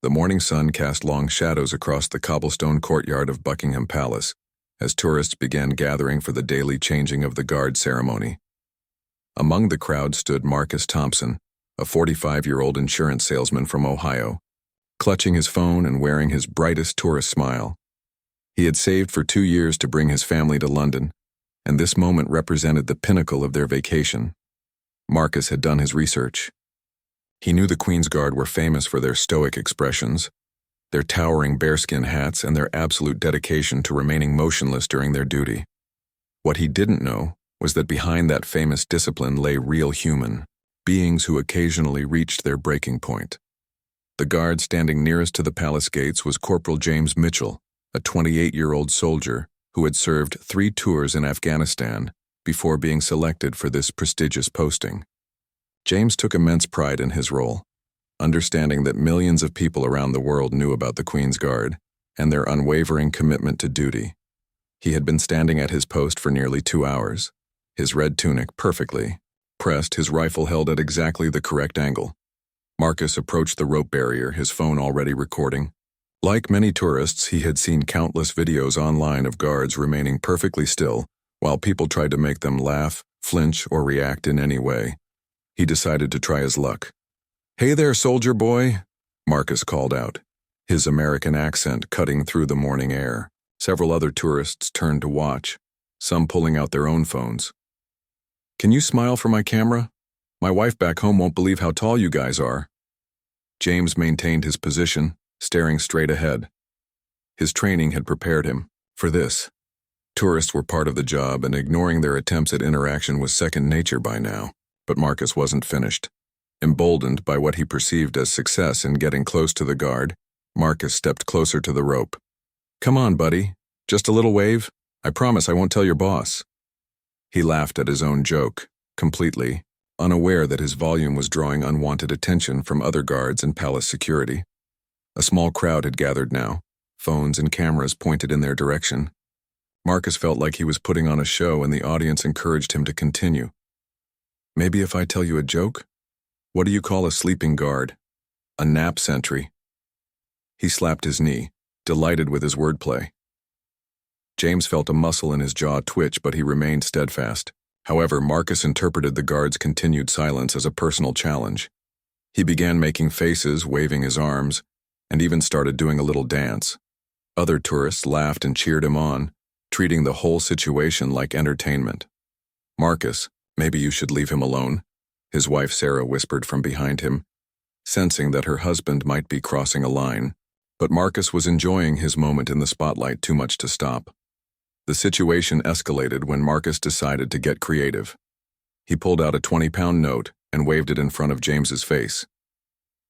The morning sun cast long shadows across the cobblestone courtyard of Buckingham Palace as tourists began gathering for the daily changing of the guard ceremony. Among the crowd stood Marcus Thompson, a 45-year-old insurance salesman from Ohio, clutching his phone and wearing his brightest tourist smile. He had saved for 2 years to bring his family to London, and this moment represented the pinnacle of their vacation. Marcus had done his research. He knew the Queen's Guard were famous for their stoic expressions, their towering bearskin hats, and their absolute dedication to remaining motionless during their duty. What he didn't know was that behind that famous discipline lay real human beings who occasionally reached their breaking point. The guard standing nearest to the palace gates was Corporal James Mitchell, a 28-year-old soldier who had served 3 tours in Afghanistan before being selected for this prestigious posting. James took immense pride in his role, understanding that millions of people around the world knew about the Queen's Guard and their unwavering commitment to duty. He had been standing at his post for nearly 2 hours, his red tunic perfectly pressed, his rifle held at exactly the correct angle. Marcus approached the rope barrier, his phone already recording. Like many tourists, he had seen countless videos online of guards remaining perfectly still while people tried to make them laugh, flinch, or react in any way. He decided to try his luck. "Hey there, soldier boy," Marcus called out, his American accent cutting through the morning air. Several other tourists turned to watch, some pulling out their own phones. "Can you smile for my camera? My wife back home won't believe how tall you guys are." James maintained his position, staring straight ahead. His training had prepared him for this. Tourists were part of the job, and ignoring their attempts at interaction was second nature by now. But Marcus wasn't finished. Emboldened by what he perceived as success in getting close to the guard, Marcus stepped closer to the rope. "Come on, buddy. Just a little wave. I promise I won't tell your boss." He laughed at his own joke, completely unaware that his volume was drawing unwanted attention from other guards and palace security. A small crowd had gathered now, phones and cameras pointed in their direction. Marcus felt like he was putting on a show, and the audience encouraged him to continue. "Maybe if I tell you a joke? What do you call a sleeping guard? A nap sentry." He slapped his knee, delighted with his wordplay. James felt a muscle in his jaw twitch, but he remained steadfast. However, Marcus interpreted the guard's continued silence as a personal challenge. He began making faces, waving his arms, and even started doing a little dance. Other tourists laughed and cheered him on, treating the whole situation like entertainment. "Marcus, maybe you should leave him alone," his wife Sarah whispered from behind him, sensing that her husband might be crossing a line. But Marcus was enjoying his moment in the spotlight too much to stop. The situation escalated when Marcus decided to get creative. He pulled out a 20-pound note and waved it in front of James's face.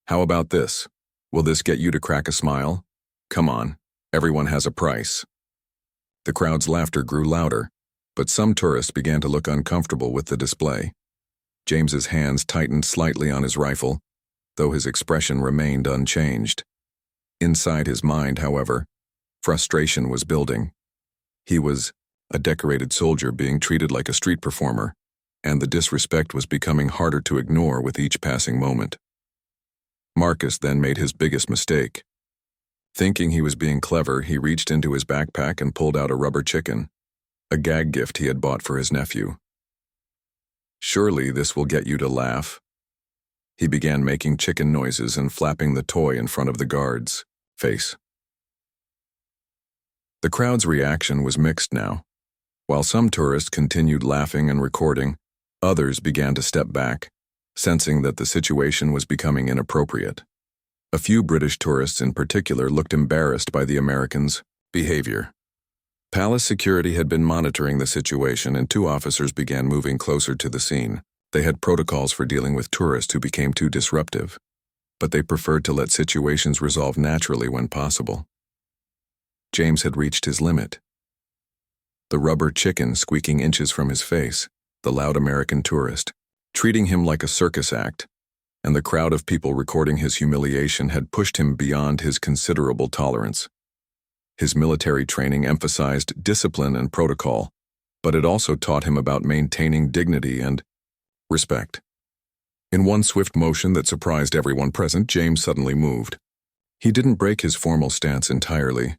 "How about this? Will this get you to crack a smile? Come on, everyone has a price." The crowd's laughter grew louder, but some tourists began to look uncomfortable with the display. James's hands tightened slightly on his rifle, though his expression remained unchanged. Inside his mind, however, frustration was building. He was a decorated soldier being treated like a street performer, and the disrespect was becoming harder to ignore with each passing moment. Marcus then made his biggest mistake. Thinking he was being clever, he reached into his backpack and pulled out a rubber chicken, a gag gift he had bought for his nephew. "Surely this will get you to laugh." He began making chicken noises and flapping the toy in front of the guard's face. The crowd's reaction was mixed now. While some tourists continued laughing and recording, others began to step back, sensing that the situation was becoming inappropriate. A few British tourists in particular looked embarrassed by the Americans' behavior. Palace security had been monitoring the situation, and 2 officers began moving closer to the scene. They had protocols for dealing with tourists who became too disruptive, but they preferred to let situations resolve naturally when possible. James had reached his limit. The rubber chicken squeaking inches from his face, the loud American tourist, treating him like a circus act, and the crowd of people recording his humiliation had pushed him beyond his considerable tolerance. His military training emphasized discipline and protocol, but it also taught him about maintaining dignity and respect. In one swift motion that surprised everyone present, James suddenly moved. He didn't break his formal stance entirely,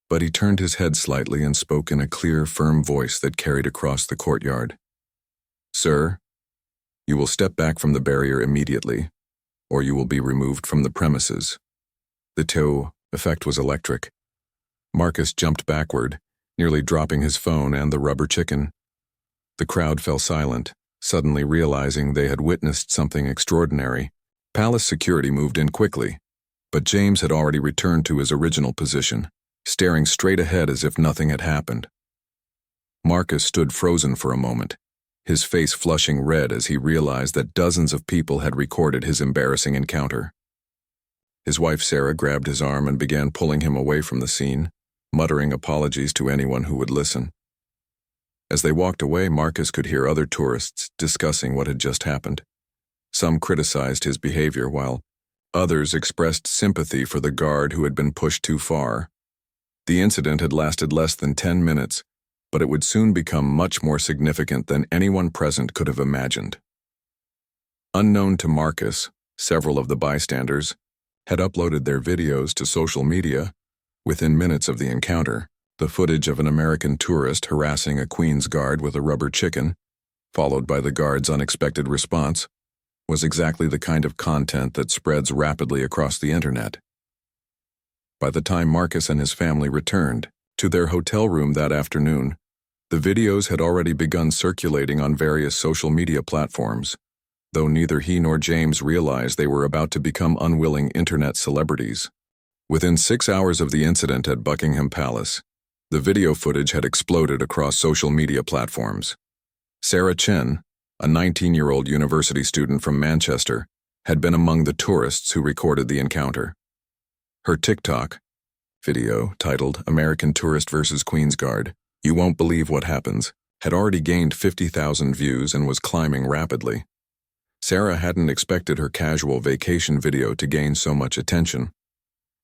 but he turned his head slightly and spoke in a clear, firm voice that carried across the courtyard. "Sir, you will step back from the barrier immediately, or you will be removed from the premises." The toe effect was electric. Marcus jumped backward, nearly dropping his phone and the rubber chicken. The crowd fell silent, suddenly realizing they had witnessed something extraordinary. Palace security moved in quickly, but James had already returned to his original position, staring straight ahead as if nothing had happened. Marcus stood frozen for a moment, his face flushing red as he realized that dozens of people had recorded his embarrassing encounter. His wife Sarah grabbed his arm and began pulling him away from the scene, muttering apologies to anyone who would listen. As they walked away, Marcus could hear other tourists discussing what had just happened. Some criticized his behavior, while others expressed sympathy for the guard who had been pushed too far. The incident had lasted less than 10 minutes, but it would soon become much more significant than anyone present could have imagined. Unknown to Marcus, several of the bystanders had uploaded their videos to social media within minutes of the encounter. The footage of an American tourist harassing a Queen's guard with a rubber chicken, followed by the guard's unexpected response, was exactly the kind of content that spreads rapidly across the internet. By the time Marcus and his family returned to their hotel room that afternoon, the videos had already begun circulating on various social media platforms, though neither he nor James realized they were about to become unwilling internet celebrities. Within 6 hours of the incident at Buckingham Palace, the video footage had exploded across social media platforms. Sarah Chen, a 19-year-old university student from Manchester, had been among the tourists who recorded the encounter. Her TikTok video, titled "American Tourist vs. Queen's Guard, You Won't Believe What Happens," had already gained 50,000 views and was climbing rapidly. Sarah hadn't expected her casual vacation video to gain so much attention.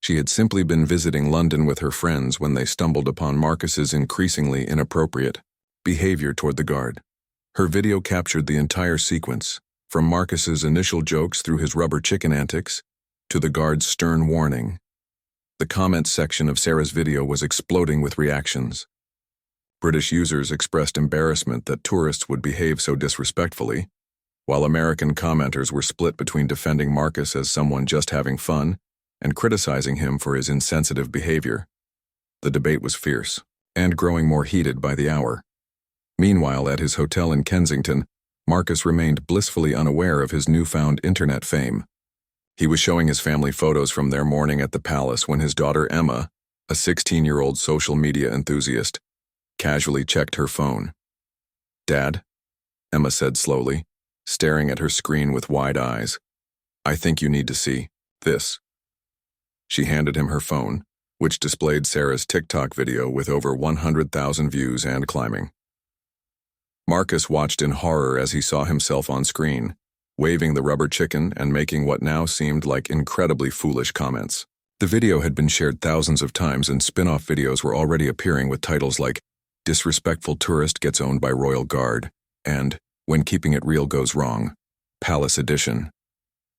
She had simply been visiting London with her friends when they stumbled upon Marcus's increasingly inappropriate behavior toward the guard. Her video captured the entire sequence, from Marcus's initial jokes through his rubber chicken antics to the guard's stern warning. The comments section of Sarah's video was exploding with reactions. British users expressed embarrassment that tourists would behave so disrespectfully, while American commenters were split between defending Marcus as someone just having fun and criticizing him for his insensitive behavior. The debate was fierce, and growing more heated by the hour. Meanwhile, at his hotel in Kensington, Marcus remained blissfully unaware of his newfound internet fame. He was showing his family photos from their morning at the palace when his daughter Emma, a 16-year-old social media enthusiast, casually checked her phone. "Dad," Emma said slowly, staring at her screen with wide eyes, "I think you need to see this." She handed him her phone, which displayed Sarah's TikTok video with over 100,000 views and climbing. Marcus watched in horror as he saw himself on screen, waving the rubber chicken and making what now seemed like incredibly foolish comments. The video had been shared thousands of times, and spin-off videos were already appearing with titles like "Disrespectful Tourist Gets Owned by Royal Guard" and "When Keeping It Real Goes Wrong, Palace Edition."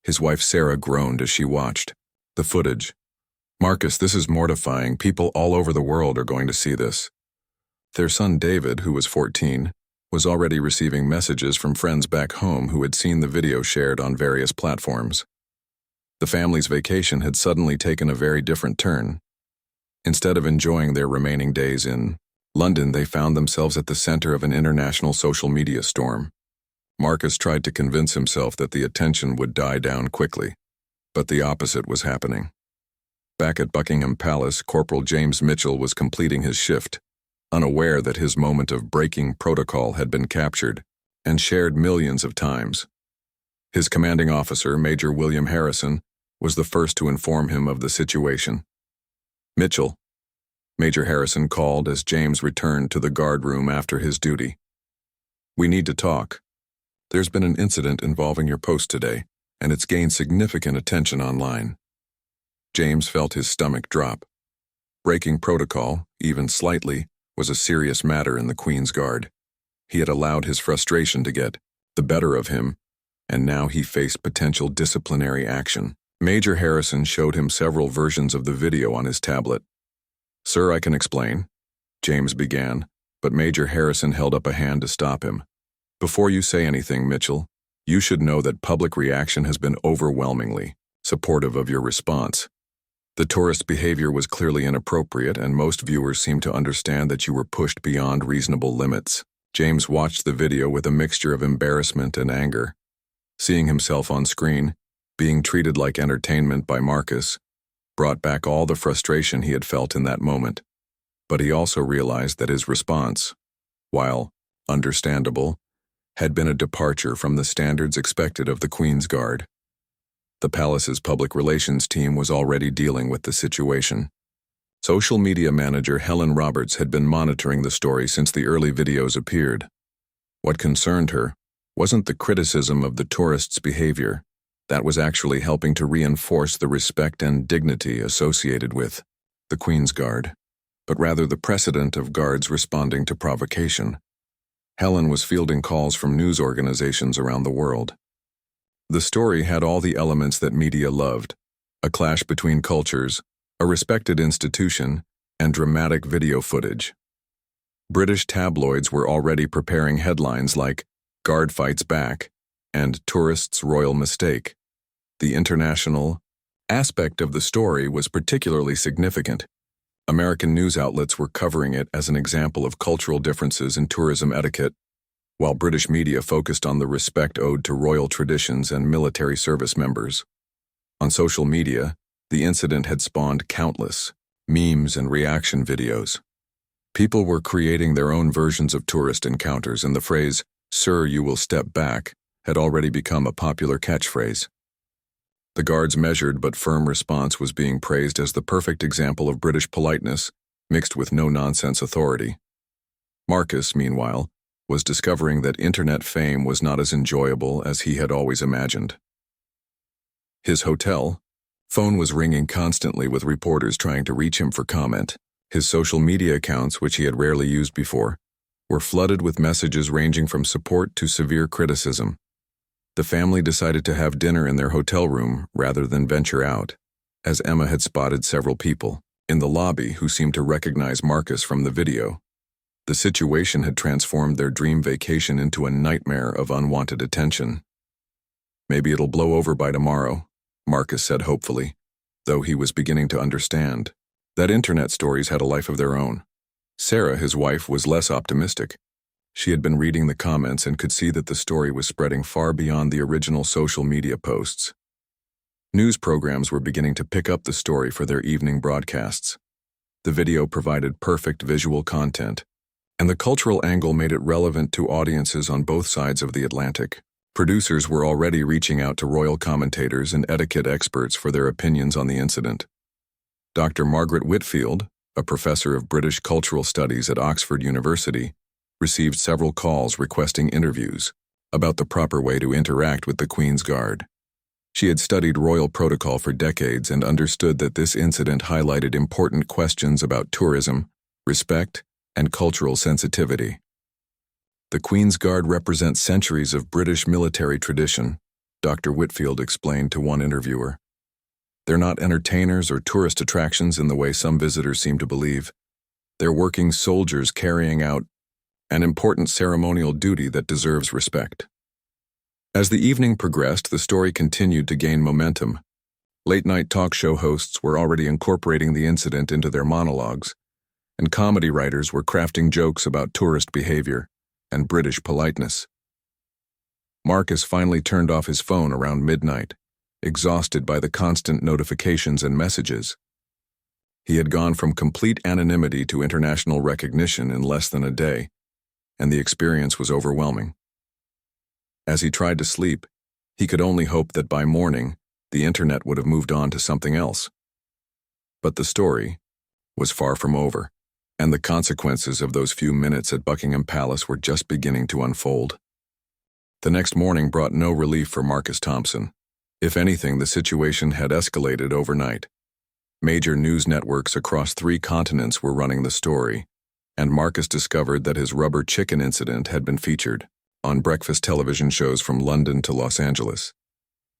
His wife Sarah groaned as she watched the footage. "Marcus, this is mortifying. People all over the world are going to see this." Their son David, who was 14, was already receiving messages from friends back home who had seen the video shared on various platforms. The family's vacation had suddenly taken a very different turn. Instead of enjoying their remaining days in London, they found themselves at the center of an international social media storm. Marcus tried to convince himself that the attention would die down quickly, but the opposite was happening. Back at Buckingham Palace, Corporal James Mitchell was completing his shift, unaware that his moment of breaking protocol had been captured and shared millions of times. His commanding officer, Major William Harrison, was the first to inform him of the situation. "Mitchell," Major Harrison called as James returned to the guard room after his duty. "We need to talk. There's been an incident involving your post today, and it's gained significant attention online." James felt his stomach drop. Breaking protocol, even slightly, was a serious matter in the Queen's Guard. He had allowed his frustration to get the better of him, and now he faced potential disciplinary action. Major Harrison showed him several versions of the video on his tablet. "Sir, I can explain," James began, but Major Harrison held up a hand to stop him. "Before you say anything, Mitchell, you should know that public reaction has been overwhelmingly supportive of your response. The tourist behavior was clearly inappropriate, and most viewers seem to understand that you were pushed beyond reasonable limits." James watched the video with a mixture of embarrassment and anger. Seeing himself on screen, being treated like entertainment by Marcus, brought back all the frustration he had felt in that moment. But he also realized that his response, while understandable, had been a departure from the standards expected of the Queen's Guard. The palace's public relations team was already dealing with the situation. Social media manager Helen Roberts had been monitoring the story since the early videos appeared. What concerned her wasn't the criticism of the tourists' behavior. That was actually helping to reinforce the respect and dignity associated with the Queen's Guard, but rather the precedent of guards responding to provocation. Helen was fielding calls from news organizations around the world. The story had all the elements that media loved: a clash between cultures, a respected institution, and dramatic video footage. British tabloids were already preparing headlines like "Guard Fights Back" and "Tourists' Royal Mistake." The international aspect of the story was particularly significant. American news outlets were covering it as an example of cultural differences in tourism etiquette, while British media focused on the respect owed to royal traditions and military service members. On social media, the incident had spawned countless memes and reaction videos. People were creating their own versions of tourist encounters, and the phrase, "Sir, you will step back," had already become a popular catchphrase. The guard's measured but firm response was being praised as the perfect example of British politeness, mixed with no-nonsense authority. Marcus, meanwhile, was discovering that internet fame was not as enjoyable as he had always imagined. His hotel phone was ringing constantly with reporters trying to reach him for comment. His social media accounts, which he had rarely used before, were flooded with messages ranging from support to severe criticism. The family decided to have dinner in their hotel room rather than venture out, as Emma had spotted several people in the lobby who seemed to recognize Marcus from the video. The situation had transformed their dream vacation into a nightmare of unwanted attention. "Maybe it'll blow over by tomorrow," Marcus said hopefully, though he was beginning to understand that internet stories had a life of their own. Sarah, his wife, was less optimistic. She had been reading the comments and could see that the story was spreading far beyond the original social media posts. News programs were beginning to pick up the story for their evening broadcasts. The video provided perfect visual content, and the cultural angle made it relevant to audiences on both sides of the Atlantic. Producers were already reaching out to royal commentators and etiquette experts for their opinions on the incident. Dr. Margaret Whitfield, a professor of British Cultural Studies at Oxford University, received several calls requesting interviews about the proper way to interact with the Queen's Guard. She had studied royal protocol for decades and understood that this incident highlighted important questions about tourism, respect, and cultural sensitivity. "The Queen's Guard represents centuries of British military tradition," Dr. Whitfield explained to one interviewer. "They're not entertainers or tourist attractions in the way some visitors seem to believe. They're working soldiers carrying out an important ceremonial duty that deserves respect." As the evening progressed, the story continued to gain momentum. Late-night talk show hosts were already incorporating the incident into their monologues, and comedy writers were crafting jokes about tourist behavior and British politeness. Marcus finally turned off his phone around midnight, exhausted by the constant notifications and messages. He had gone from complete anonymity to international recognition in less than a day, and the experience was overwhelming. As he tried to sleep, he could only hope that by morning, the internet would have moved on to something else. But the story was far from over, and the consequences of those few minutes at Buckingham Palace were just beginning to unfold. The next morning brought no relief for Marcus Thompson. If anything, the situation had escalated overnight. Major news networks across 3 continents were running the story, and Marcus discovered that his rubber chicken incident had been featured on breakfast television shows from London to Los Angeles.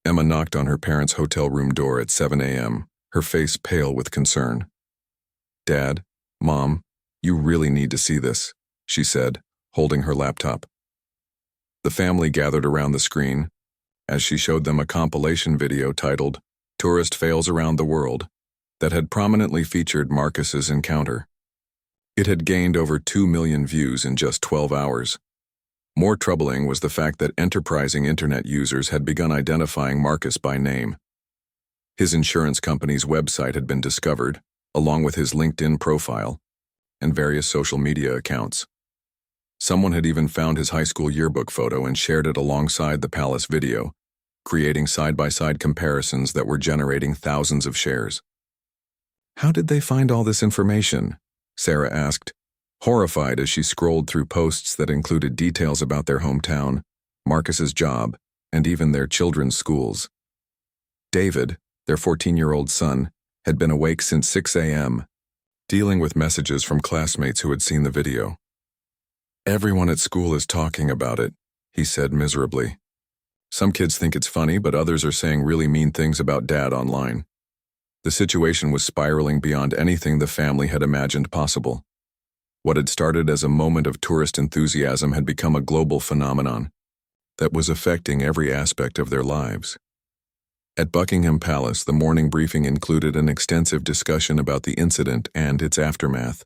Emma knocked on her parents' hotel room door at 7 a.m., her face pale with concern. "Dad, Mom, you really need to see this," she said, holding her laptop. The family gathered around the screen as she showed them a compilation video titled "Tourist Fails Around the World" that had prominently featured Marcus's encounter. It had gained over 2 million views in just 12 hours. More troubling was the fact that enterprising internet users had begun identifying Marcus by name. His insurance company's website had been discovered, along with his LinkedIn profile and various social media accounts. Someone had even found his high school yearbook photo and shared it alongside the palace video, creating side-by-side comparisons that were generating thousands of shares. "How did they find all this information?" Sarah asked, horrified as she scrolled through posts that included details about their hometown, Marcus's job, and even their children's schools. David, their 14-year-old son, had been awake since 6 a.m., dealing with messages from classmates who had seen the video. "Everyone at school is talking about it," he said miserably. "Some kids think it's funny, but others are saying really mean things about Dad online." The situation was spiraling beyond anything the family had imagined possible. What had started as a moment of tourist enthusiasm had become a global phenomenon that was affecting every aspect of their lives. At Buckingham Palace, the morning briefing included an extensive discussion about the incident and its aftermath.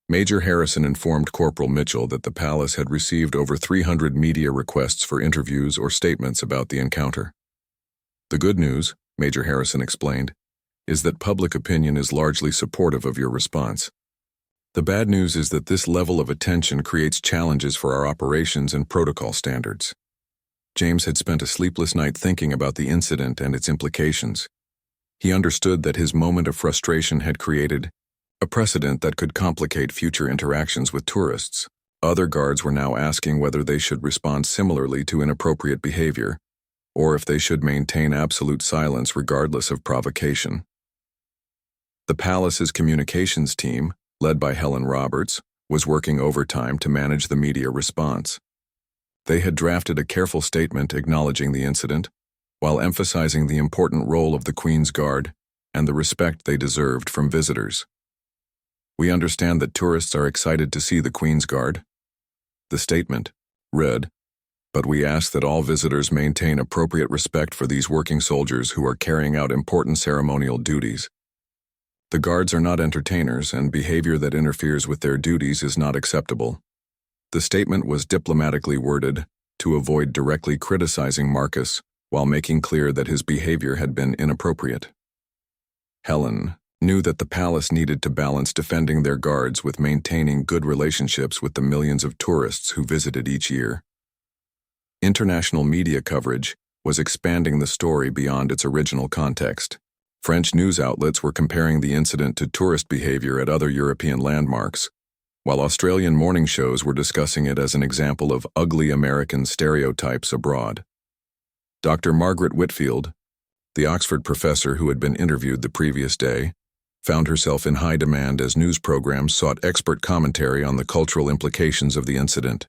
Major Harrison informed Corporal Mitchell that the palace had received over 300 media requests for interviews or statements about the encounter. "The good news," Major Harrison explained, "is that public opinion is largely supportive of your response. The bad news is that this level of attention creates challenges for our operations and protocol standards." James had spent a sleepless night thinking about the incident and its implications. He understood that his moment of frustration had created a precedent that could complicate future interactions with tourists. Other guards were now asking whether they should respond similarly to inappropriate behavior, or if they should maintain absolute silence regardless of provocation. The palace's communications team, led by Helen Roberts, was working overtime to manage the media response. They had drafted a careful statement acknowledging the incident, while emphasizing the important role of the Queen's Guard and the respect they deserved from visitors. "We understand that tourists are excited to see the Queen's Guard," the statement read, "but we ask that all visitors maintain appropriate respect for these working soldiers who are carrying out important ceremonial duties. The guards are not entertainers, and behavior that interferes with their duties is not acceptable." The statement was diplomatically worded to avoid directly criticizing Marcus while making clear that his behavior had been inappropriate. Helen knew that the palace needed to balance defending their guards with maintaining good relationships with the millions of tourists who visited each year. International media coverage was expanding the story beyond its original context. French news outlets were comparing the incident to tourist behavior at other European landmarks, while Australian morning shows were discussing it as an example of ugly American stereotypes abroad. Dr. Margaret Whitfield, the Oxford professor who had been interviewed the previous day, found herself in high demand as news programs sought expert commentary on the cultural implications of the incident.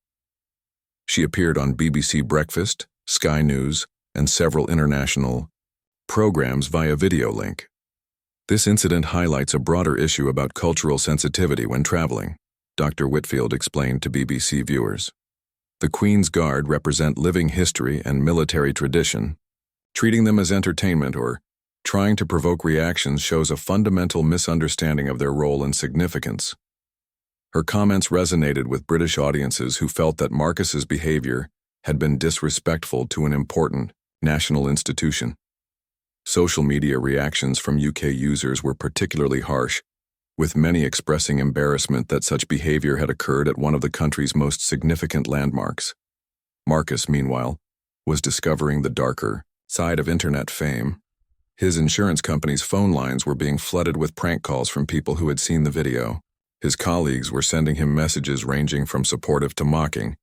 She appeared on BBC Breakfast, Sky News, and several international programs via video link. "This incident highlights a broader issue about cultural sensitivity when traveling," Dr. Whitfield explained to BBC viewers. "The Queen's Guard represent living history and military tradition. Treating them as entertainment or trying to provoke reactions shows a fundamental misunderstanding of their role and significance." Her comments resonated with British audiences who felt that Marcus's behavior had been disrespectful to an important national institution. Social media reactions from UK users were particularly harsh, with many expressing embarrassment that such behavior had occurred at one of the country's most significant landmarks. Marcus, meanwhile, was discovering the darker side of internet fame. His insurance company's phone lines were being flooded with prank calls from people who had seen the video. His colleagues were sending him messages ranging from supportive to mocking,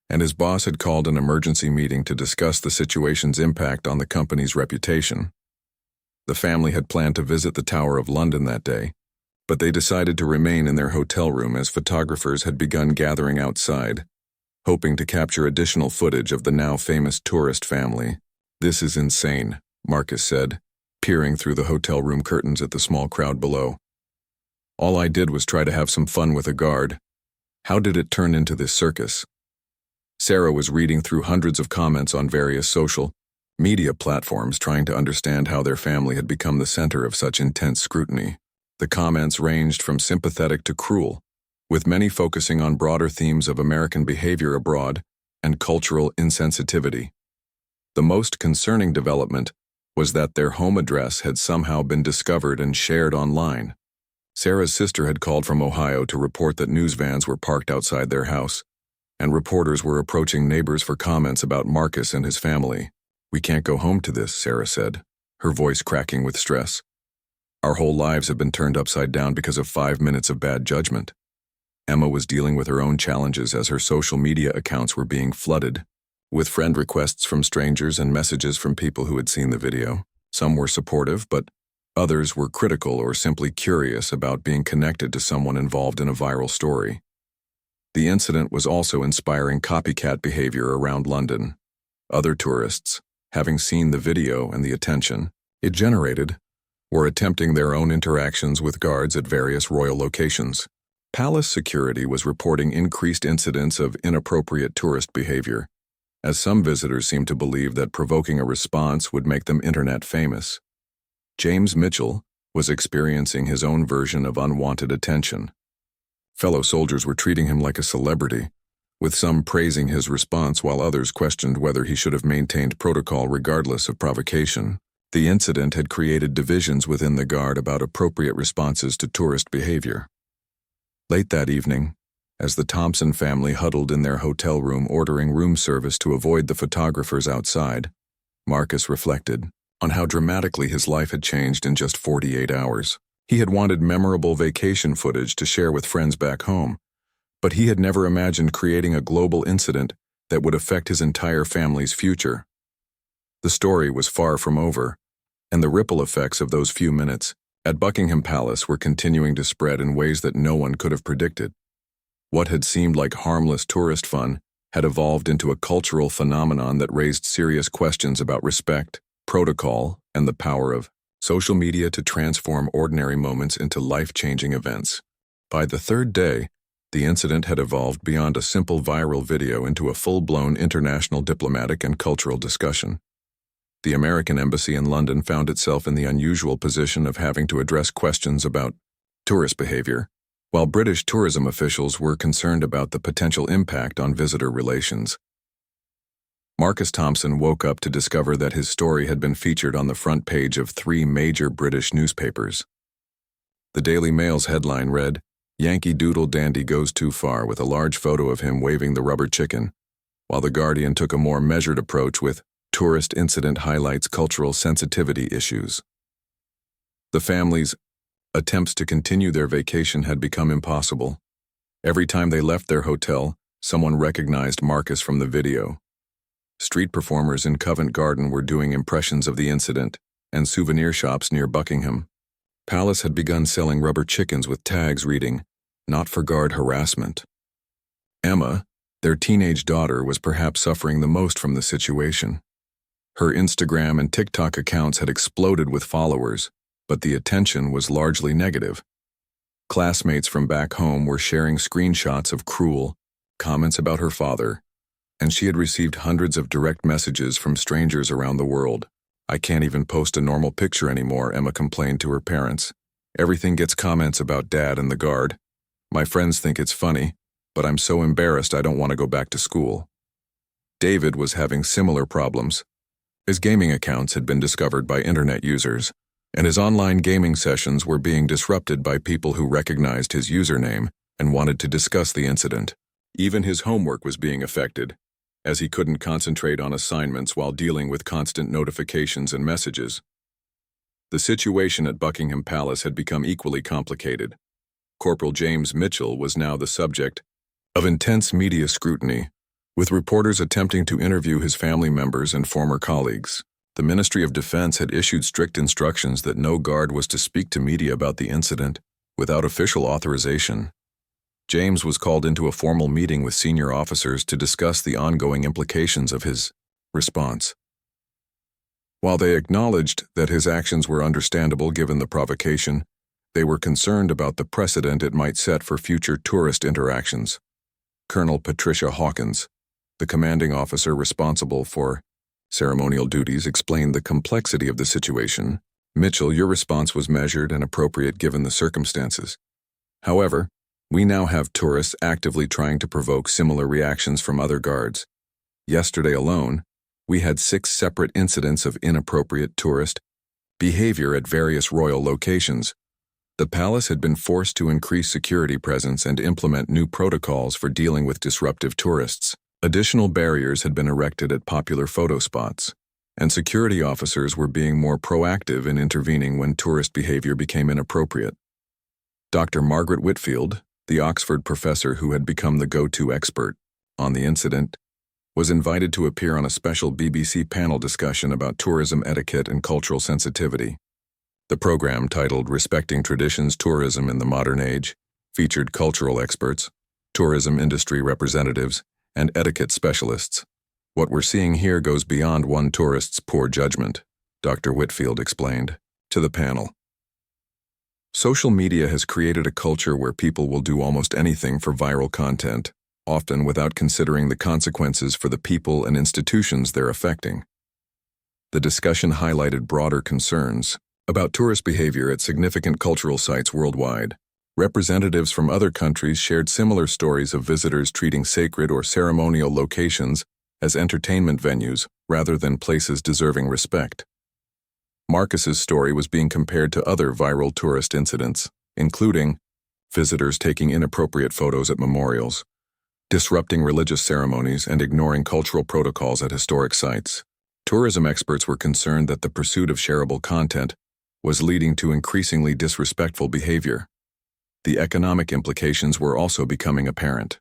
and his boss had called an emergency meeting to discuss the situation's impact on the company's reputation. The family had planned to visit the Tower of London that day, but they decided to remain in their hotel room as photographers had begun gathering outside, hoping to capture additional footage of the now famous tourist family. "This is insane," Marcus said, peering through the hotel room curtains at the small crowd below. "All I did was try to have some fun with a guard. How did it turn into this circus?" Sarah was reading through hundreds of comments on various social media platforms, trying to understand how their family had become the center of such intense scrutiny. The comments ranged from sympathetic to cruel, with many focusing on broader themes of American behavior abroad and cultural insensitivity. The most concerning development was that their home address had somehow been discovered and shared online. Sarah's sister had called from Ohio to report that news vans were parked outside their house, and reporters were approaching neighbors for comments about Marcus and his family. "We can't go home to this," Sarah said, her voice cracking with stress. "Our whole lives have been turned upside down because of 5 minutes of bad judgment." Emma was dealing with her own challenges as her social media accounts were being flooded with friend requests from strangers and messages from people who had seen the video. Some were supportive, but others were critical or simply curious about being connected to someone involved in a viral story. The incident was also inspiring copycat behavior around London. Other tourists, having seen the video and the attention it generated, were attempting their own interactions with guards at various royal locations. Palace security was reporting increased incidents of inappropriate tourist behavior, as some visitors seemed to believe that provoking a response would make them internet famous. James Mitchell was experiencing his own version of unwanted attention. Fellow soldiers were treating him like a celebrity, with some praising his response while others questioned whether he should have maintained protocol regardless of provocation. The incident had created divisions within the guard about appropriate responses to tourist behavior. Late that evening, as the Thompson family huddled in their hotel room ordering room service to avoid the photographers outside, Marcus reflected on how dramatically his life had changed in just 48 hours. He had wanted memorable vacation footage to share with friends back home, but he had never imagined creating a global incident that would affect his entire family's future. The story was far from over, and the ripple effects of those few minutes at Buckingham Palace were continuing to spread in ways that no one could have predicted. What had seemed like harmless tourist fun had evolved into a cultural phenomenon that raised serious questions about respect, protocol, and the power of social media to transform ordinary moments into life-changing events. By the third day, the incident had evolved beyond a simple viral video into a full-blown international diplomatic and cultural discussion. The American embassy in London found itself in the unusual position of having to address questions about tourist behavior, while British tourism officials were concerned about the potential impact on visitor relations. Marcus Thompson woke up to discover that his story had been featured on the front page of 3 major British newspapers. The Daily Mail's headline read, "Yankee Doodle Dandy Goes Too Far," with a large photo of him waving the rubber chicken, while The Guardian took a more measured approach with "Tourist Incident Highlights Cultural Sensitivity Issues." The family's attempts to continue their vacation had become impossible. Every time they left their hotel, someone recognized Marcus from the video. Street performers in Covent Garden were doing impressions of the incident, and souvenir shops near Buckingham Palace had begun selling rubber chickens with tags reading, "Not for guard harassment." Emma, their teenage daughter, was perhaps suffering the most from the situation. Her Instagram and TikTok accounts had exploded with followers, but the attention was largely negative. Classmates from back home were sharing screenshots of cruel comments about her father, and she had received hundreds of direct messages from strangers around the world. "I can't even post a normal picture anymore," Emma complained to her parents. "Everything gets comments about Dad and the guard. My friends think it's funny, but I'm so embarrassed I don't want to go back to school." David was having similar problems. His gaming accounts had been discovered by internet users, and his online gaming sessions were being disrupted by people who recognized his username and wanted to discuss the incident. Even his homework was being affected, as he couldn't concentrate on assignments while dealing with constant notifications and messages. The situation at Buckingham Palace had become equally complicated. Corporal James Mitchell was now the subject of intense media scrutiny, with reporters attempting to interview his family members and former colleagues. The Ministry of Defense had issued strict instructions that no guard was to speak to media about the incident without official authorization. James was called into a formal meeting with senior officers to discuss the ongoing implications of his response. While they acknowledged that his actions were understandable given the provocation, they were concerned about the precedent it might set for future tourist interactions. Colonel Patricia Hawkins, the commanding officer responsible for ceremonial duties, explained the complexity of the situation. "Mitchell, your response was measured and appropriate given the circumstances. However, we now have tourists actively trying to provoke similar reactions from other guards. Yesterday alone, we had 6 separate incidents of inappropriate tourist behavior at various royal locations. The palace had been forced to increase security presence and implement new protocols for dealing with disruptive tourists. Additional barriers had been erected at popular photo spots, and security officers were being more proactive in intervening when tourist behavior became inappropriate." Dr. Margaret Whitfield, the Oxford professor who had become the go-to expert on the incident, was invited to appear on a special BBC panel discussion about tourism etiquette and cultural sensitivity. The program, titled "Respecting Traditions: Tourism in the Modern Age," featured cultural experts, tourism industry representatives, and etiquette specialists. "What we're seeing here goes beyond one tourist's poor judgment," Dr. Whitfield explained to the panel. "Social media has created a culture where people will do almost anything for viral content, often without considering the consequences for the people and institutions they're affecting." The discussion highlighted broader concerns about tourist behavior at significant cultural sites worldwide. Representatives from other countries shared similar stories of visitors treating sacred or ceremonial locations as entertainment venues rather than places deserving respect. Marcus's story was being compared to other viral tourist incidents, including visitors taking inappropriate photos at memorials, disrupting religious ceremonies, and ignoring cultural protocols at historic sites. Tourism experts were concerned that the pursuit of shareable content was leading to increasingly disrespectful behavior. The economic implications were also becoming apparent.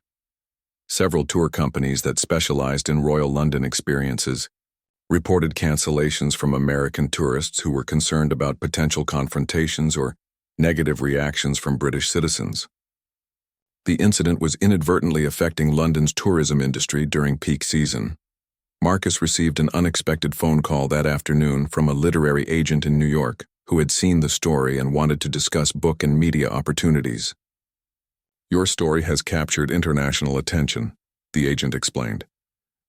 Several tour companies that specialized in Royal London experiences reported cancellations from American tourists who were concerned about potential confrontations or negative reactions from British citizens. The incident was inadvertently affecting London's tourism industry during peak season. Marcus received an unexpected phone call that afternoon from a literary agent in New York who had seen the story and wanted to discuss book and media opportunities. "Your story has captured international attention," the agent explained.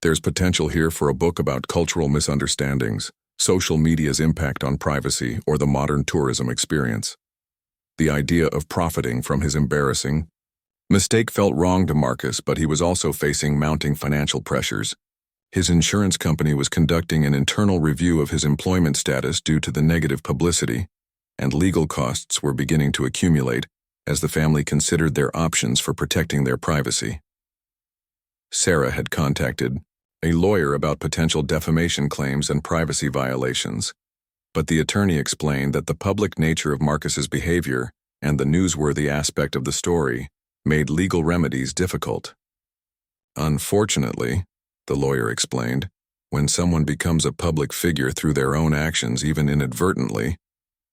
"There's potential here for a book about cultural misunderstandings, social media's impact on privacy, or the modern tourism experience." The idea of profiting from his embarrassing mistake felt wrong to Marcus, but he was also facing mounting financial pressures. His insurance company was conducting an internal review of his employment status due to the negative publicity, and legal costs were beginning to accumulate as the family considered their options for protecting their privacy. Sarah had contacted a lawyer about potential defamation claims and privacy violations, but the attorney explained that the public nature of Marcus's behavior and the newsworthy aspect of the story made legal remedies difficult. "Unfortunately," the lawyer explained, "when someone becomes a public figure through their own actions, even inadvertently,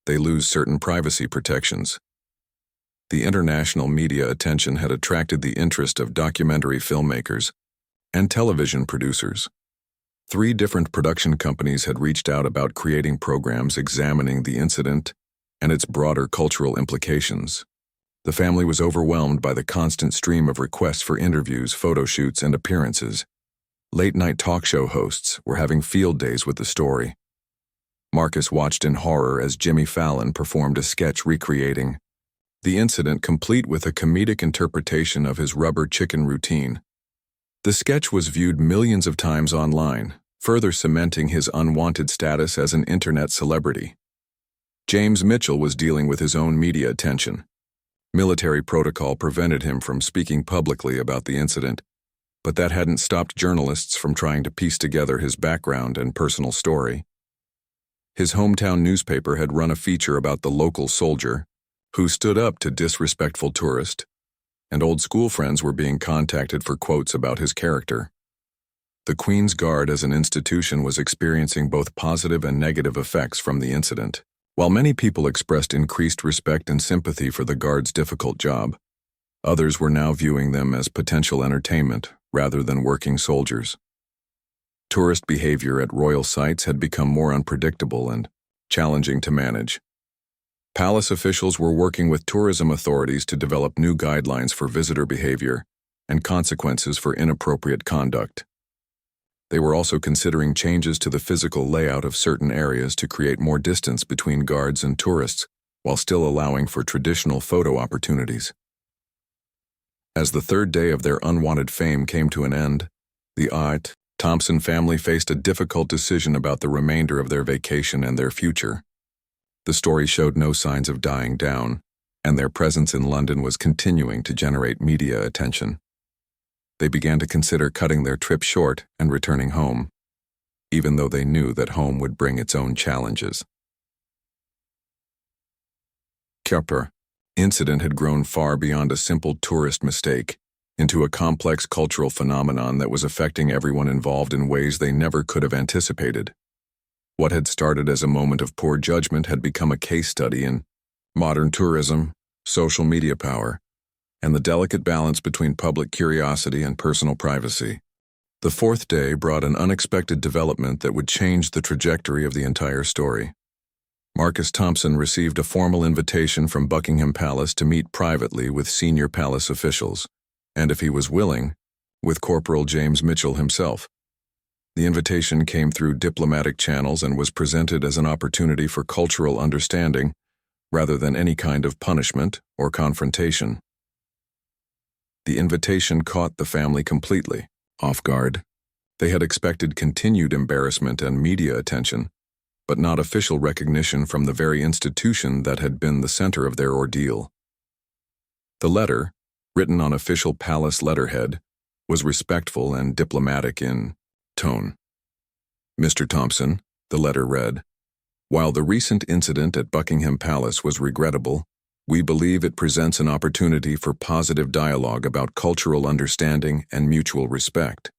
they lose certain privacy protections." The international media attention had attracted the interest of documentary filmmakers and television producers. 3 different production companies had reached out about creating programs examining the incident and its broader cultural implications. The family was overwhelmed by the constant stream of requests for interviews, photo shoots, and appearances. Late-night talk show hosts were having field days with the story. Marcus watched in horror as Jimmy Fallon performed a sketch recreating the incident, complete with a comedic interpretation of his rubber chicken routine. The sketch was viewed millions of times online, further cementing his unwanted status as an internet celebrity. James Mitchell was dealing with his own media attention. Military protocol prevented him from speaking publicly about the incident, but that hadn't stopped journalists from trying to piece together his background and personal story. His hometown newspaper had run a feature about the local soldier who stood up to disrespectful tourists, and old school friends were being contacted for quotes about his character. The Queen's Guard as an institution was experiencing both positive and negative effects from the incident. While many people expressed increased respect and sympathy for the Guard's difficult job, others were now viewing them as potential entertainment rather than working soldiers. Tourist behavior at royal sites had become more unpredictable and challenging to manage. Palace officials were working with tourism authorities to develop new guidelines for visitor behavior and consequences for inappropriate conduct. They were also considering changes to the physical layout of certain areas to create more distance between guards and tourists, while still allowing for traditional photo opportunities. As the third day of their unwanted fame came to an end, the Thompson family faced a difficult decision about the remainder of their vacation and their future. The story showed no signs of dying down, and their presence in London was continuing to generate media attention. They began to consider cutting their trip short and returning home, even though they knew that home would bring its own challenges. The incident had grown far beyond a simple tourist mistake into a complex cultural phenomenon that was affecting everyone involved in ways they never could have anticipated. What had started as a moment of poor judgment had become a case study in modern tourism, social media power, and the delicate balance between public curiosity and personal privacy. The fourth day brought an unexpected development that would change the trajectory of the entire story. Marcus Thompson received a formal invitation from Buckingham Palace to meet privately with senior palace officials, and if he was willing, with Corporal James Mitchell himself. The invitation came through diplomatic channels and was presented as an opportunity for cultural understanding rather than any kind of punishment or confrontation. The invitation caught the family completely off guard. They had expected continued embarrassment and media attention, but not official recognition from the very institution that had been the center of their ordeal. The letter, written on official palace letterhead, was respectful and diplomatic in tone. Mr. Thompson, the letter read, while the recent incident at Buckingham Palace was regrettable, we believe it presents an opportunity for positive dialogue about cultural understanding and mutual respect.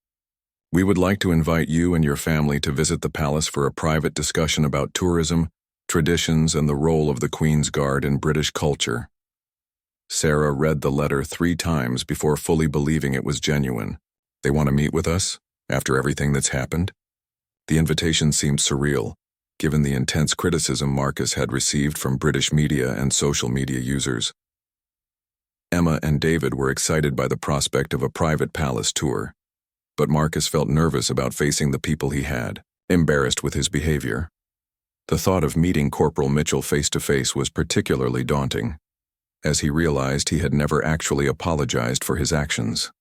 We would like to invite you and your family to visit the palace for a private discussion about tourism, traditions, and the role of the Queen's Guard in British culture. Sarah read the letter 3 times before fully believing it was genuine. They want to meet with us, after everything that's happened? The invitation seemed surreal, given the intense criticism Marcus had received from British media and social media users. Emma and David were excited by the prospect of a private palace tour, but Marcus felt nervous about facing the people he had, embarrassed with his behavior. The thought of meeting Corporal Mitchell face-to-face was particularly daunting, as he realized he had never actually apologized for his actions.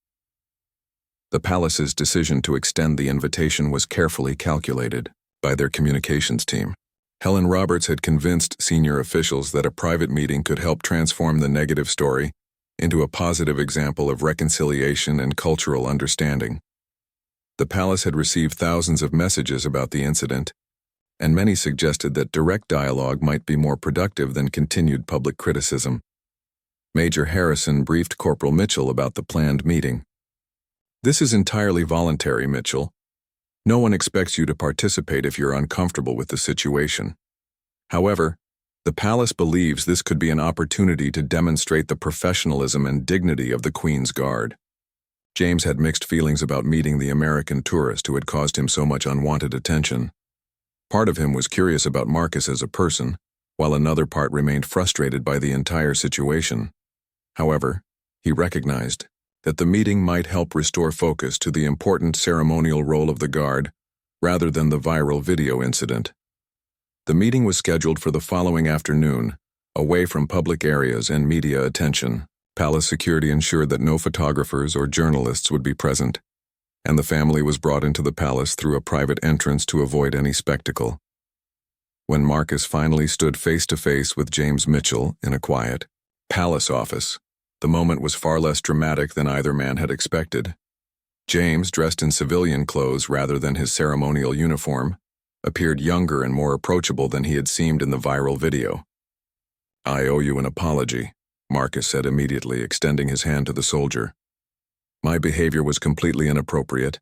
The palace's decision to extend the invitation was carefully calculated by their communications team. Helen Roberts had convinced senior officials that a private meeting could help transform the negative story into a positive example of reconciliation and cultural understanding. The palace had received thousands of messages about the incident, and many suggested that direct dialogue might be more productive than continued public criticism. Major Harrison briefed Corporal Mitchell about the planned meeting. This is entirely voluntary, Mitchell. No one expects you to participate if you're uncomfortable with the situation. However, the palace believes this could be an opportunity to demonstrate the professionalism and dignity of the Queen's Guard. James had mixed feelings about meeting the American tourist who had caused him so much unwanted attention. Part of him was curious about Marcus as a person, while another part remained frustrated by the entire situation. However, he recognized that the meeting might help restore focus to the important ceremonial role of the Guard, rather than the viral video incident. The meeting was scheduled for the following afternoon, away from public areas and media attention. Palace security ensured that no photographers or journalists would be present, and the family was brought into the palace through a private entrance to avoid any spectacle. When Marcus finally stood face-to-face with James Mitchell in a quiet palace office, the moment was far less dramatic than either man had expected. James, dressed in civilian clothes rather than his ceremonial uniform, appeared younger and more approachable than he had seemed in the viral video. I owe you an apology, Marcus said immediately, extending his hand to the soldier. My behavior was completely inappropriate,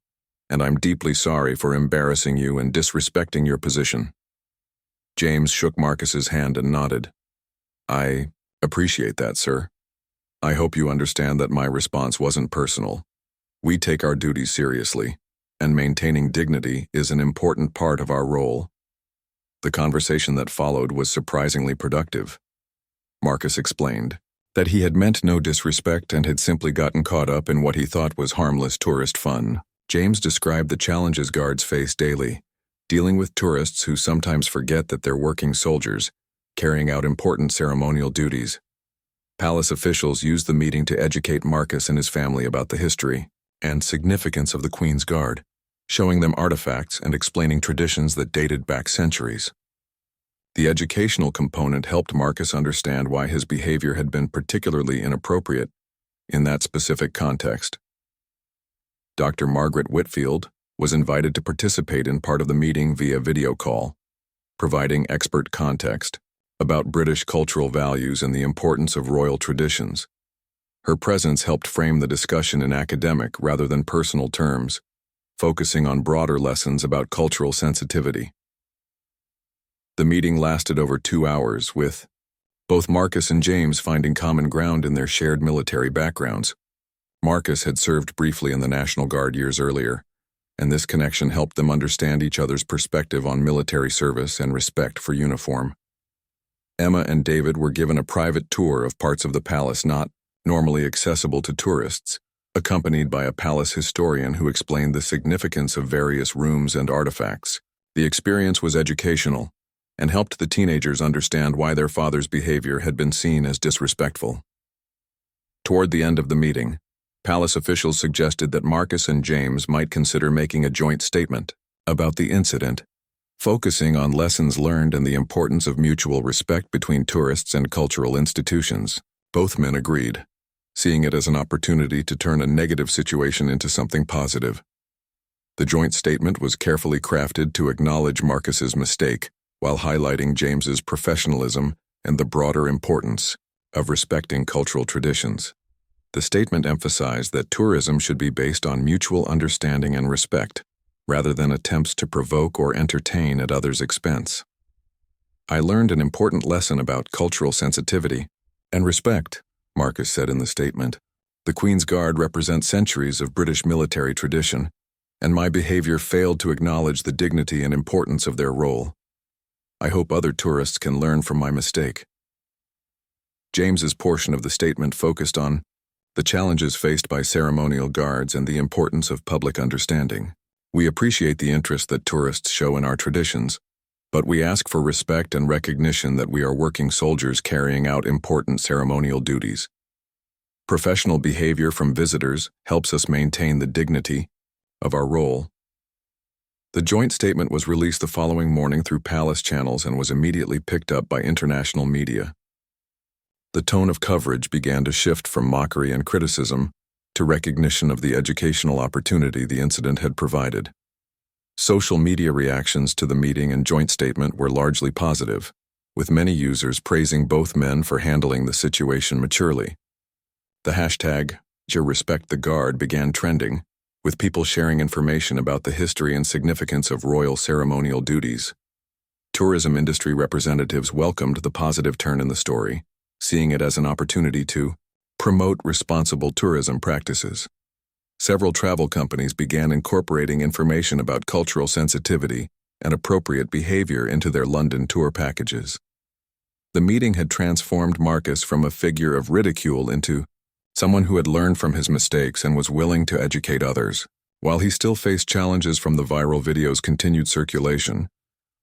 and I'm deeply sorry for embarrassing you and disrespecting your position. James shook Marcus's hand and nodded. I appreciate that, sir. I hope you understand that my response wasn't personal. We take our duties seriously, and maintaining dignity is an important part of our role. The conversation that followed was surprisingly productive. Marcus explained that he had meant no disrespect and had simply gotten caught up in what he thought was harmless tourist fun. James described the challenges guards face daily, dealing with tourists who sometimes forget that they're working soldiers, carrying out important ceremonial duties. Palace officials used the meeting to educate Marcus and his family about the history and significance of the Queen's Guard, showing them artifacts and explaining traditions that dated back centuries. The educational component helped Marcus understand why his behavior had been particularly inappropriate in that specific context. Dr. Margaret Whitfield was invited to participate in part of the meeting via video call, providing expert context about British cultural values and the importance of royal traditions. Her presence helped frame the discussion in academic rather than personal terms, focusing on broader lessons about cultural sensitivity. The meeting lasted over 2 hours, with both Marcus and James finding common ground in their shared military backgrounds. Marcus had served briefly in the National Guard years earlier, and this connection helped them understand each other's perspective on military service and respect for uniform. Emma and David were given a private tour of parts of the palace not normally accessible to tourists, accompanied by a palace historian who explained the significance of various rooms and artifacts. The experience was educational and helped the teenagers understand why their father's behavior had been seen as disrespectful. Toward the end of the meeting, palace officials suggested that Marcus and James might consider making a joint statement about the incident, focusing on lessons learned and the importance of mutual respect between tourists and cultural institutions. Both men agreed, seeing it as an opportunity to turn a negative situation into something positive. The joint statement was carefully crafted to acknowledge Marcus's mistake while highlighting James's professionalism and the broader importance of respecting cultural traditions. The statement emphasized that tourism should be based on mutual understanding and respect, rather than attempts to provoke or entertain at others' expense. "I learned an important lesson about cultural sensitivity and respect," Marcus said in the statement. "The Queen's Guard represents centuries of British military tradition, and my behavior failed to acknowledge the dignity and importance of their role. I hope other tourists can learn from my mistake." James's portion of the statement focused on the challenges faced by ceremonial guards and the importance of public understanding. "We appreciate the interest that tourists show in our traditions, but we ask for respect and recognition that we are working soldiers carrying out important ceremonial duties. Professional behavior from visitors helps us maintain the dignity of our role." The joint statement was released the following morning through palace channels and was immediately picked up by international media. The tone of coverage began to shift from mockery and criticism to recognition of the educational opportunity the incident had provided. Social media reactions to the meeting and joint statement were largely positive, with many users praising both men for handling the situation maturely. The hashtag #RespectTheGuard began trending, with people sharing information about the history and significance of royal ceremonial duties. Tourism industry representatives welcomed the positive turn in the story, seeing it as an opportunity to promote responsible tourism practices. Several travel companies began incorporating information about cultural sensitivity and appropriate behavior into their London tour packages. The meeting had transformed Marcus from a figure of ridicule into someone who had learned from his mistakes and was willing to educate others. While he still faced challenges from the viral video's continued circulation,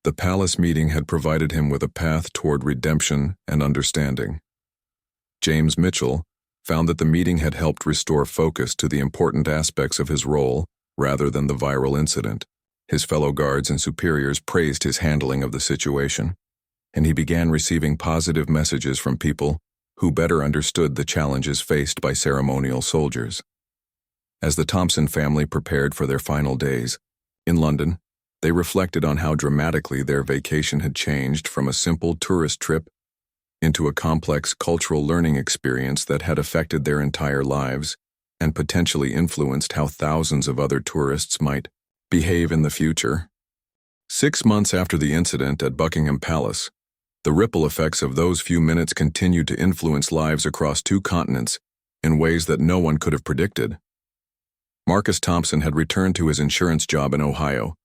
the palace meeting had provided him with a path toward redemption and understanding. James Mitchell found that the meeting had helped restore focus to the important aspects of his role rather than the viral incident. His fellow guards and superiors praised his handling of the situation, and he began receiving positive messages from people who better understood the challenges faced by ceremonial soldiers. As the Thompson family prepared for their final days in London, they reflected on how dramatically their vacation had changed from a simple tourist trip into a complex cultural learning experience that had affected their entire lives and potentially influenced how thousands of other tourists might behave in the future. 6 months after the incident at Buckingham Palace, the ripple effects of those few minutes continued to influence lives across 2 continents in ways that no one could have predicted. Marcus Thompson had returned to his insurance job in Ohio,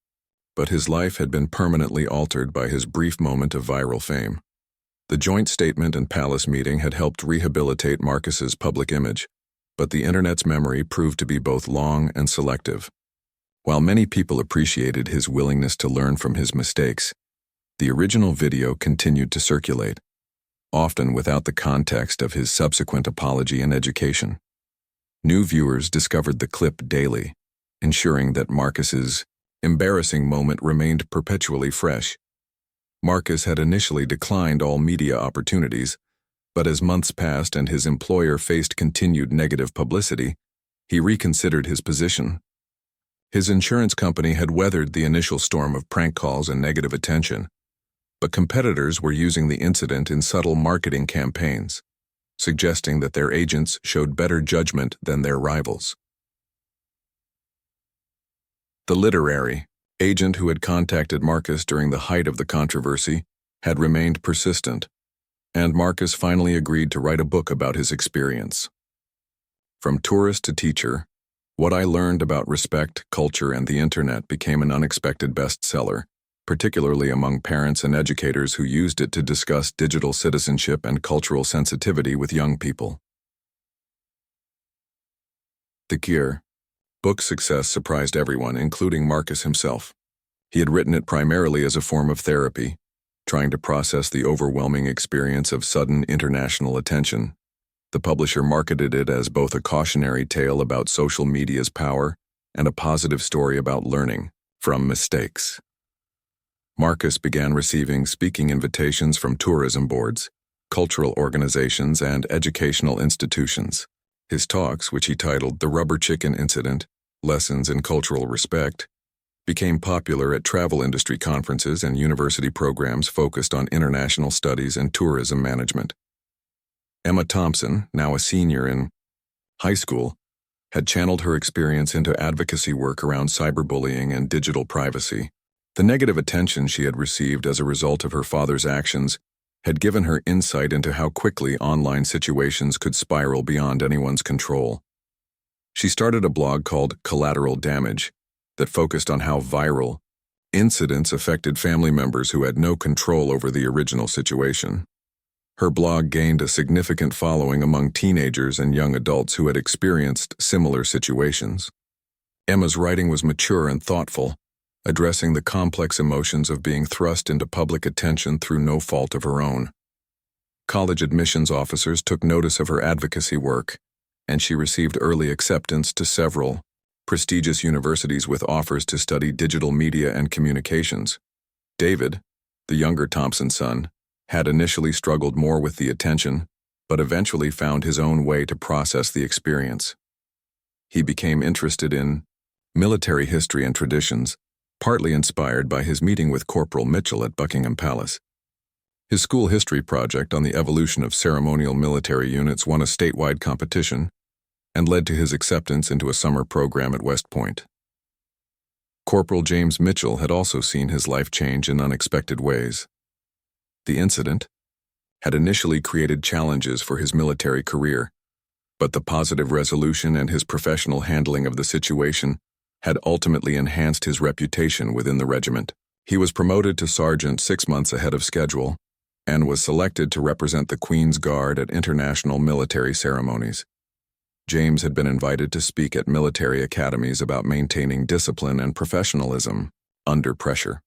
but his life had been permanently altered by his brief moment of viral fame. The joint statement and palace meeting had helped rehabilitate Marcus's public image, but the internet's memory proved to be both long and selective. While many people appreciated his willingness to learn from his mistakes, the original video continued to circulate, often without the context of his subsequent apology and education. New viewers discovered the clip daily, ensuring that Marcus's embarrassing moment remained perpetually fresh. Marcus had initially declined all media opportunities, but as months passed and his employer faced continued negative publicity, he reconsidered his position. His insurance company had weathered the initial storm of prank calls and negative attention, but competitors were using the incident in subtle marketing campaigns, suggesting that their agents showed better judgment than their rivals. The literary agent who had contacted Marcus during the height of the controversy had remained persistent, and Marcus finally agreed to write a book about his experience. From tourist to teacher, What I Learned About Respect, Culture, and the Internet became an unexpected bestseller, particularly among parents and educators who used it to discuss digital citizenship and cultural sensitivity with young people. The Cure. Book success surprised everyone, including Marcus himself. He had written it primarily as a form of therapy, trying to process the overwhelming experience of sudden international attention. The publisher marketed it as both a cautionary tale about social media's power and a positive story about learning from mistakes. Marcus began receiving speaking invitations from tourism boards, cultural organizations, and educational institutions. His talks, which he titled The Rubber Chicken Incident, Lessons in Cultural Respect, became popular at travel industry conferences and university programs focused on international studies and tourism management. Emma Thompson, now a senior in high school, had channeled her experience into advocacy work around cyberbullying and digital privacy. The negative attention she had received as a result of her father's actions had given her insight into how quickly online situations could spiral beyond anyone's control. She started a blog called Collateral Damage that focused on how viral incidents affected family members who had no control over the original situation. Her blog gained a significant following among teenagers and young adults who had experienced similar situations. Emma's writing was mature and thoughtful, addressing the complex emotions of being thrust into public attention through no fault of her own. College admissions officers took notice of her advocacy work, and she received early acceptance to several prestigious universities with offers to study digital media and communications. David, the younger Thompson son, had initially struggled more with the attention, but eventually found his own way to process the experience. He became interested in military history and traditions, partly inspired by his meeting with Corporal Mitchell at Buckingham Palace. His school history project on the evolution of ceremonial military units won a statewide competition and led to his acceptance into a summer program at West Point. Corporal James Mitchell had also seen his life change in unexpected ways. The incident had initially created challenges for his military career, but the positive resolution and his professional handling of the situation had ultimately enhanced his reputation within the regiment. He was promoted to sergeant 6 months ahead of schedule and was selected to represent the Queen's Guard at international military ceremonies. James had been invited to speak at military academies about maintaining discipline and professionalism under pressure.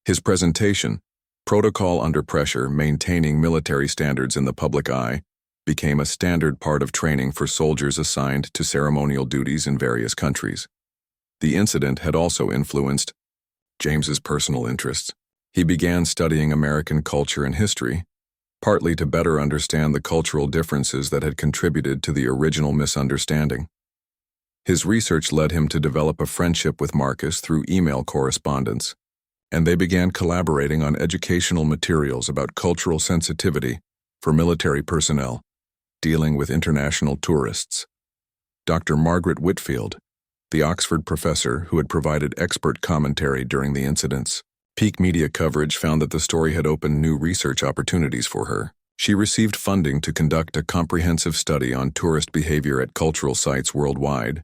His presentation, Protocol Under Pressure, Maintaining Military Standards in the Public Eye, became a standard part of training for soldiers assigned to ceremonial duties in various countries. The incident had also influenced James's personal interests. He began studying American culture and history, partly to better understand the cultural differences that had contributed to the original misunderstanding. His research led him to develop a friendship with Marcus through email correspondence, and they began collaborating on educational materials about cultural sensitivity for military personnel dealing with international tourists. Dr. Margaret Whitfield, the Oxford professor who had provided expert commentary during the incidents, peak media coverage found that the story had opened new research opportunities for her. She received funding to conduct a comprehensive study on tourist behavior at cultural sites worldwide,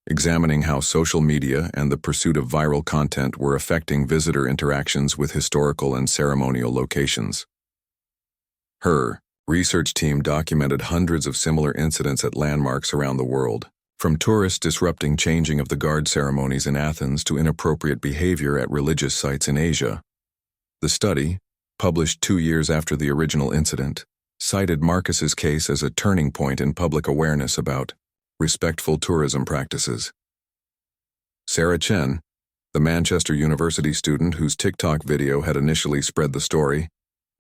examining how social media and the pursuit of viral content were affecting visitor interactions with historical and ceremonial locations. Her research team documented hundreds of similar incidents at landmarks around the world, from tourists disrupting changing of the guard ceremonies in Athens to inappropriate behavior at religious sites in Asia. The study, published 2 years after the original incident, cited Marcus's case as a turning point in public awareness about respectful tourism practices. Sarah Chen, the Manchester University student whose TikTok video had initially spread the story,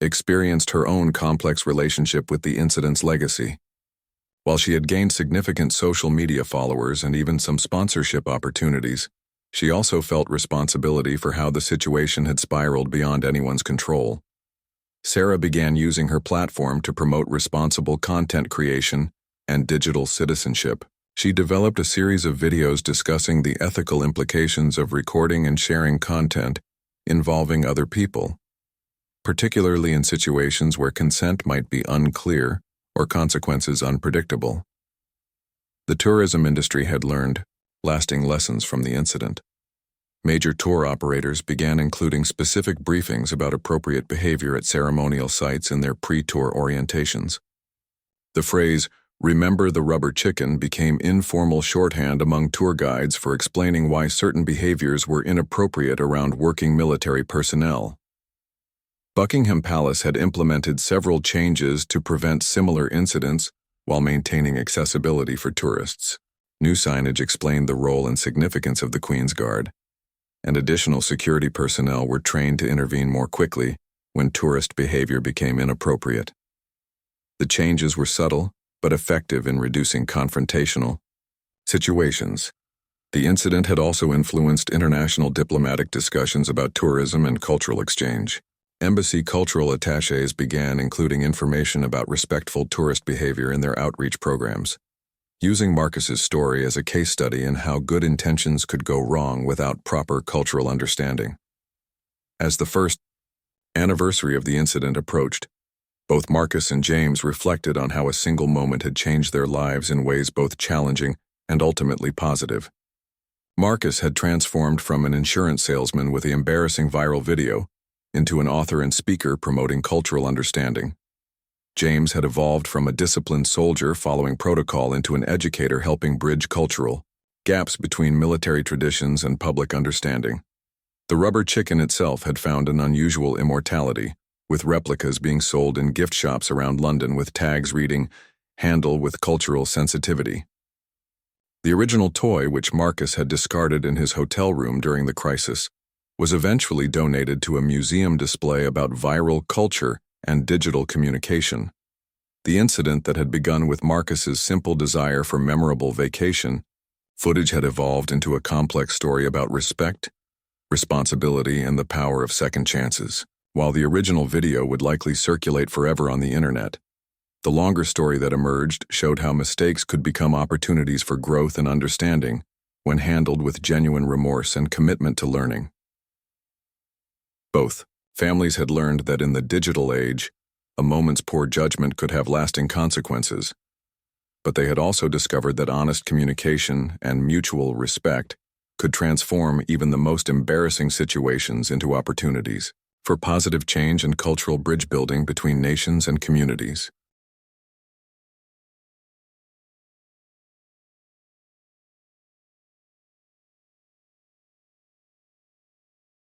experienced her own complex relationship with the incident's legacy. While she had gained significant social media followers and even some sponsorship opportunities, she also felt responsibility for how the situation had spiraled beyond anyone's control. Sarah began using her platform to promote responsible content creation and digital citizenship. She developed a series of videos discussing the ethical implications of recording and sharing content involving other people, particularly in situations where consent might be unclear or consequences unpredictable. The tourism industry had learned lasting lessons from the incident. Major tour operators began including specific briefings about appropriate behavior at ceremonial sites in their pre-tour orientations. The phrase, "Remember the rubber chicken," became informal shorthand among tour guides for explaining why certain behaviors were inappropriate around working military personnel. Buckingham Palace had implemented several changes to prevent similar incidents while maintaining accessibility for tourists. New signage explained the role and significance of the Queen's Guard, and additional security personnel were trained to intervene more quickly when tourist behavior became inappropriate. The changes were subtle but effective in reducing confrontational situations. The incident had also influenced international diplomatic discussions about tourism and cultural exchange. Embassy cultural attachés began including information about respectful tourist behavior in their outreach programs, using Marcus's story as a case study in how good intentions could go wrong without proper cultural understanding. As the first anniversary of the incident approached, both Marcus and James reflected on how a single moment had changed their lives in ways both challenging and ultimately positive. Marcus had transformed from an insurance salesman with the embarrassing viral video into an author and speaker promoting cultural understanding. James had evolved from a disciplined soldier following protocol into an educator helping bridge cultural gaps between military traditions and public understanding. The rubber chicken itself had found an unusual immortality, with replicas being sold in gift shops around London with tags reading, "Handle with cultural sensitivity." The original toy, which Marcus had discarded in his hotel room during the crisis, was eventually donated to a museum display about viral culture and digital communication. The incident that had begun with Marcus's simple desire for memorable vacation footage had evolved into a complex story about respect, responsibility, and the power of second chances. While the original video would likely circulate forever on the internet, the longer story that emerged showed how mistakes could become opportunities for growth and understanding when handled with genuine remorse and commitment to learning. Both families had learned that in the digital age, a moment's poor judgment could have lasting consequences, but they had also discovered that honest communication and mutual respect could transform even the most embarrassing situations into opportunities for positive change and cultural bridge building between nations and communities.